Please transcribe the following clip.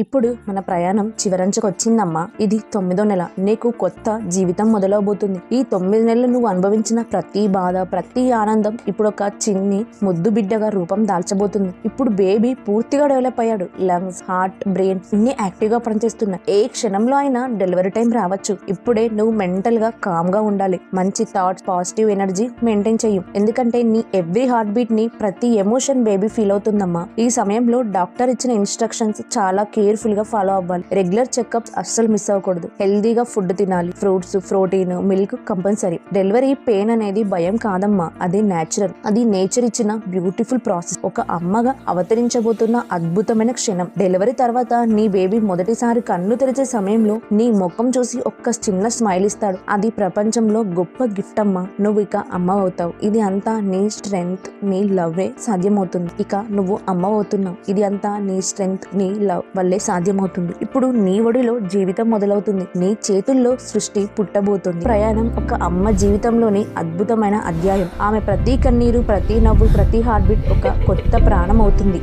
ఇప్పుడు మన ప్రయాణం చివరంచుకు వచ్చిందమ్మా. ఇది 9వ నెల. నీకు కొత్త జీవితం మొదలవబోతుంది. ఈ 9 నెలలు నువ్వు అనుభవించిన ప్రతి బాధ, ప్రతి ఆనందం ఇప్పుడు ఒక చిన్ని ముద్దు బిడ్డగా రూపం దాల్చబోతుంది. ఇప్పుడు బేబీ పూర్తిగా డెవలప్ అయ్యాడు. లంగ్స్, హార్ట్, బ్రెయిన్ అన్ని యాక్టివ్ గా పనిచేస్తున్నాయి. ఏ క్షణంలో అయినా డెలివరీ టైం రావచ్చు. ఇప్పుడే నువ్వు మెంటల్ గా కామ్ గా ఉండాలి. మంచి థాట్స్, పాజిటివ్ ఎనర్జీ మెయింటైన్ చెయ్యి. ఎందుకంటే నీ ఎవ్రీ హార్ట్ బీట్ ని, ప్రతి ఎమోషన్ బేబీ ఫీల్ అవుతుందమ్మా. ఈ సమయంలో డాక్టర్ ఇచ్చిన ఇన్స్ట్రక్షన్స్ చాలా కేర్ఫుల్ గా ఫాలో అవ్వాలి. రెగ్యులర్ చెకప్స్ అస్సలు మిస్ అవ్వకూడదు. హెల్దీగా ఫుడ్ తినాలి. Fruits, protein, milk compulsory. Delivery pain అనేది భయం కాదమ్మా, అది నేచురల్. అది నేచర్ ఇచ్చిన బ్యూటిఫుల్ ప్రాసెస్. ఒక అమ్మగా అవతరించబోతున్న అద్భుతమైన క్షణం. డెలివరీ తర్వాత నీ బేబీ మొదటిసారి కన్ను తెరిచే సమయంలో నీ ముఖం చూసి ఒక్క చిన్న స్మైల్ ఇస్తాడు. అది ప్రపంచంలో గొప్ప గిఫ్ట్ అమ్మా. నువ్వు ఇక అమ్మ అవుతావు. ఇది అంతా నీ స్ట్రెంగ్త్, నీ లవ్వే సాధ్యమవుతుంది. ఇక నువ్వు అమ్మ అవుతున్నావు. ఇది అంతా నీ స్ట్రెంగ్త్, నీ లవ్ వల్లే సాధ్యమవుతుంది. ఇప్పుడు నీ ఒడిలో జీవితం మొదలవుతుంది. నీ చేతుల్లో సృష్టి పుట్టబోతుంది. ప్రయాణం ఒక అమ్మ జీవితంలోని అద్భుతమైన అధ్యాయం. ఆమె ప్రతి కన్నీరు, ప్రతి నవ్వు, ప్రతి హార్ట్ బీట్ ఒక కొత్త ప్రాణం అవుతుంది.